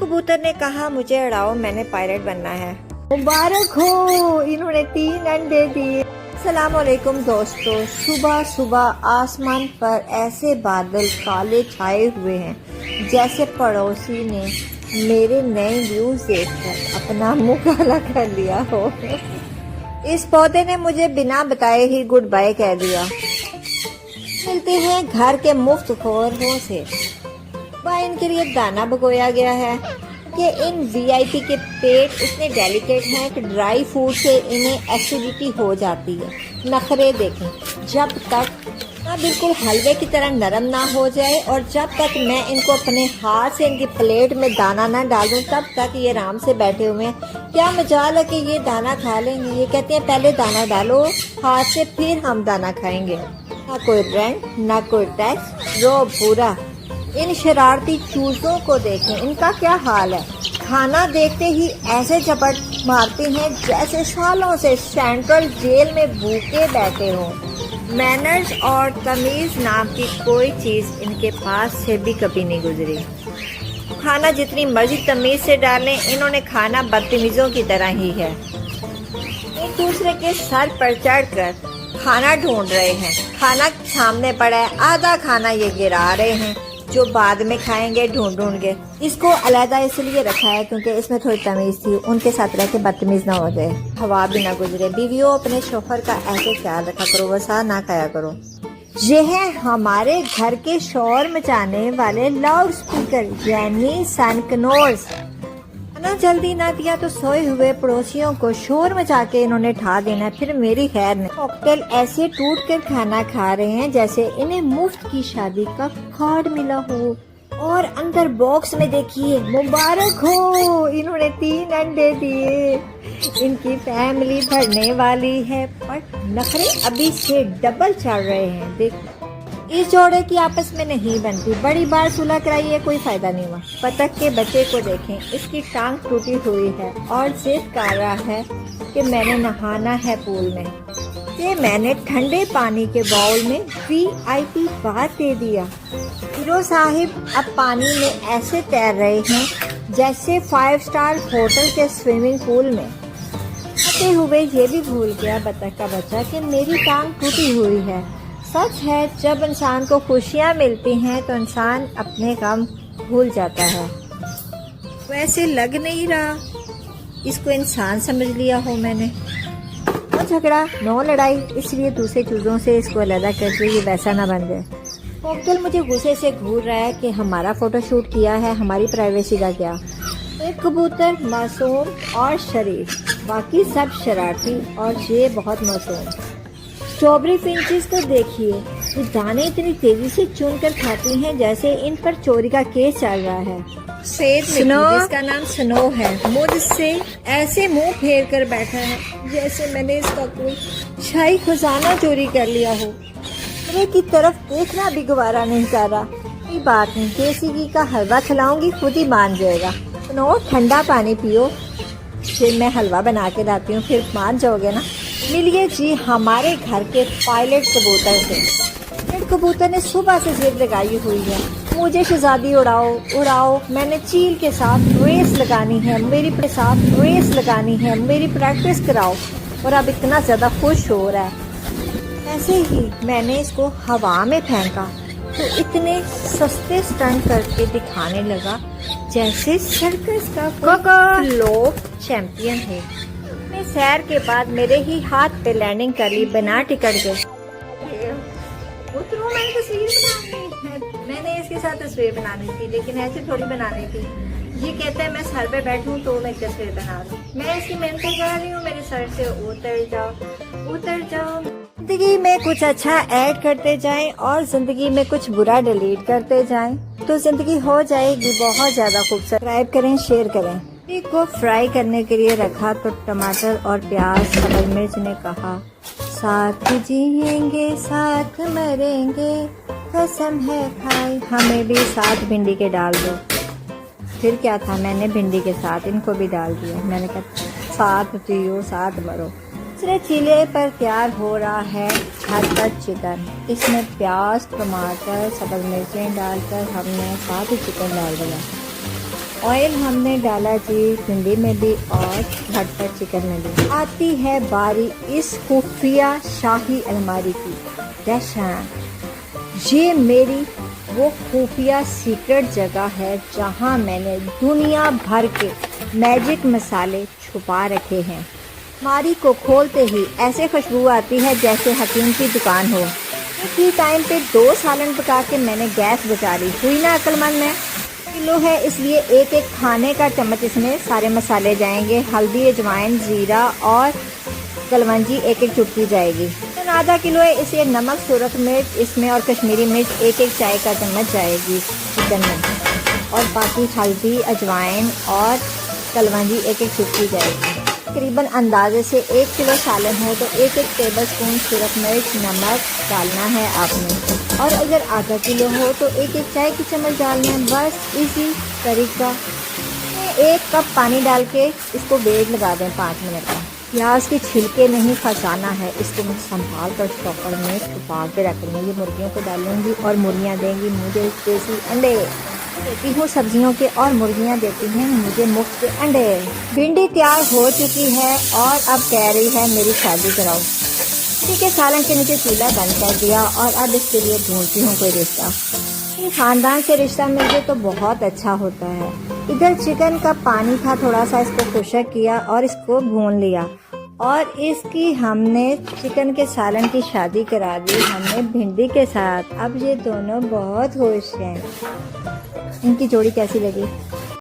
कबूतर ने कहा मुझे उड़ाओ, मैंने पायलट बनना है। मुबारक हो, इन्होंने 3 अंडे दिए। अस्सलाम वालेकुम दोस्तों, सुबह सुबह आसमान पर ऐसे बादल काले छाए हुए हैं जैसे पड़ोसी ने मेरे नए व्यूज देखकर अपना मुंह काला कर लिया हो। इस पौधे ने मुझे बिना बताए ही गुड बाय कह दिया। मिलते हैं घर के मुफ्त खोरों से। इनके लिए दाना भगोया गया है कि इन वीआईपी के पेट इतने डेलिकेट हैं कि ड्राई फूड से इन्हें एसिडिटी हो जाती है। नखरे देखें, जब तक ना बिल्कुल हलवे की तरह नरम ना हो जाए और जब तक मैं इनको अपने हाथ से इनकी प्लेट में दाना ना डाल दूं तब तक ये आराम से बैठे हुए हैं। क्या मजाल है कि ये दाना खा लेंगे। ये कहते हैं पहले दाना डालो हाथ से, फिर हम दाना खाएंगे। ना कोई रेंट ना कोई टैक्स, रो पूरा। इन शरारती चूजों को देखें, इनका क्या हाल है। खाना देखते ही ऐसे झपट मारते हैं जैसे सालों से सेंट्रल जेल में भूखे बैठे हों। मैनर्स और तमीज नाम की कोई चीज इनके पास से भी कभी नहीं गुजरी। खाना जितनी मर्जी तमीज से डालें, इन्होंने खाना बदतमीजों की तरह ही है। एक दूसरे के सर पर चढ़कर खाना ढूंढ रहे हैं। खाना सामने पड़ा है, आधा खाना ये गिरा रहे हैं जो बाद में खाएंगे ढूंढ ढूंढ के। इसको अलहदा इसलिए रखा है क्योंकि इसमें थोड़ी तमीज थी, उनके साथ रह के बदतमीज ना हो जाए, हवा भी ना गुजरे। बीवियों अपने शोहर का ऐसे ख्याल रखा करो, वसा ना खाया करो। ये है हमारे घर के शोर मचाने वाले लाउड स्पीकर यानी सनकनोर्स। ना जल्दी ना दिया तो सोए हुए पड़ोसियों को शोर मचा के इन्होंने ठा देना। फिर मेरी खैर नहीं। कॉकटेल ऐसे टूट कर खाना खा रहे हैं जैसे इन्हें मुफ्त की शादी का कार्ड मिला हो। और अंदर बॉक्स में देखिए, मुबारक हो, इन्होंने 3 अंडे दिए। इनकी फैमिली बढ़ने वाली है पर नखरे अभी से डबल चल रहे हैं। देखो इस जोड़े की आपस में नहीं बनती, बड़ी बार सुलह कराइए, कोई फायदा नहीं हुआ। बतख के बच्चे को देखें, इसकी टांग टूटी हुई है और जिद कर रहा है कि मैंने नहाना है पूल में। ये मैंने ठंडे पानी के बाउल में वीआईपी बात दे दिया। हीरो साहिब अब पानी में ऐसे तैर रहे हैं जैसे 5 स्टार होटल के स्विमिंग पूल में। आते हुए ये भी भूल गया बतख का बच्चा कि मेरी टांग टूटी हुई है। सच है, जब इंसान को खुशियाँ मिलती हैं तो इंसान अपने गम भूल जाता है। वैसे लग नहीं रहा इसको इंसान समझ लिया हो मैंने। नो झगड़ा नो लड़ाई, इसलिए दूसरे चीज़ों से इसको अलग करके ये वैसा ना बन जाए। कॉकटेल मुझे गुस्से से घूर रहा है कि हमारा फोटोशूट किया है, हमारी प्राइवेसी का क्या। एक कबूतर मासूम और शरीफ, बाकी सब शरारती और ये बहुत मासूम। स्ट्रॉबेरी फिंचेस तो देखिए, ये दाने इतनी तेजी से चुनकर खाती हैं जैसे इन पर चोरी का केस चल रहा है। सेब जिसका नाम स्नो है, मुझसे ऐसे मुंह फेर कर बैठा है जैसे मैंने इसका कोई शाही खजाना चोरी कर लिया हो। मेरे की तरफ देखना भी गवारा नहीं कर रहा। कोई बात नहीं, केसरी का हलवा खिलाऊंगी, खुद ही मान जाएगा। स्नो ठंडा पानी पियो, फिर मैं हलवा बना के लाती हूँ, फिर मान जाओगे ना। मिलिए जी हमारे घर के पायलट कबूतर से। पायलट कबूतर ने सुबह से जिद लगाई हुई है, मुझे शहजादी उड़ाओ उड़ाओ, मैंने चील के साथ रेस लगानी है, मेरी प्रैक्टिस कराओ। और अब इतना ज़्यादा खुश हो रहा है। ऐसे ही मैंने इसको हवा में फेंका तो इतने सस्ते स्टंट करके दिखाने लगा जैसे सर्कस का लोग चैंपियन है। मैं सैर के बाद मेरे ही हाथ पे लैंडिंग कर ली बिना टिकट के। उतरो, मैंने तस्वीर बनानी है, मैंने इसके साथ तस्वीर बनानी थी, लेकिन ऐसे थोड़ी बनानी थी। ये कहता है मैं सर पे बैठूं तो मैं तस्वीर बना दूं। मैं इसकी मेहनत कर रही हूँ, मेरे सर से उतर जाओ। जिंदगी में कुछ अच्छा ऐड करते जाएं और जिंदगी में कुछ बुरा डिलीट करते जाएं तो जिंदगी हो जाएगी बहुत ज्यादा खूबसूरत। सब्सक्राइब करें, शेयर करें। को फ्राई करने के लिए रखा तो टमाटर और प्याज हरी मिर्च ने कहा, साथ जिएंगे साथ मरेंगे, कसम है खाई, हमें भी साथ भिंडी के डाल दो। फिर क्या था, मैंने भिंडी के साथ इनको भी डाल दिया। मैंने कहा साथ जियो साथ मरो। दूसरे चूल्हे पर तैयार हो रहा है हरकत चिकन। इसमें प्याज टमाटर सब्ज़ मिर्चें डालकर हमने साथ ही चिकन डाल दिया। ऑयल हमने डाला जी भिंडी में भी और भटपर चिकन में भी। आती है बारी इस खुफिया शाही अलमारी की। दहशत, ये मेरी वो खुफिया सीक्रेट जगह है जहाँ मैंने दुनिया भर के मैजिक मसाले छुपा रखे हैं। अलमारी को खोलते ही ऐसे खुशबू आती है जैसे हकीम की दुकान हो। एक ही टाइम पे 2 सालन पका के मैंने गैस बचा ली। हुई ना अक्लमंद में। किलो है इसलिए एक एक खाने का चम्मच इसमें सारे मसाले जाएंगे। हल्दी, अजवाइन, जीरा और कलवंजी एक एक चुटकी जाएगी। तो आधा किलो है इसलिए नमक, सुरख मिर्च इसमें और कश्मीरी मिर्च एक एक चाय का चम्मच जाएगी चिकन में। और बाकी हल्दी, अजवाइन और कलवंजी एक एक चुटकी जाएगी। तकरीबन अंदाजे से 1 किलो सालन हो तो 1-1 टेबल स्पून सुरख मिर्च, नमक डालना है आपने। और अगर आधा किलो हो तो 1-1 चाय की चम्मच डालना है। बस इसी तरीका। 1 कप पानी डाल के इसको वेट लगा दें 5 मिनट का। प्याज के छिलके नहीं फंसाना है, इसको मैं संभाल कर चॉपर में छुपा के रख लूँगी। मुर्गियों को डालूंगी और मुर्गियाँ देंगी मुझे देसी अंडे। देती हूँ सब्जियों के और मुर्गियाँ देती हैं मुझे मुफ्त अंडे। भिंडी तैयार हो चुकी है और अब कह रही है मेरी शादी कराओ। भिंडी के सालन के नीचे चूल्हा बंद कर दिया और अब इसके लिए ढूंढती हूँ कोई रिश्ता। खानदान से रिश्ता मिल जाए तो बहुत अच्छा होता है। इधर चिकन का पानी था थोड़ा सा, इसको खुशक किया और इसको भून लिया और इसकी हमने चिकन के सालन की शादी करा दी हमने भिंडी के साथ। अब ये दोनों बहुत खुश हैं। इनकी जोड़ी कैसी लगी?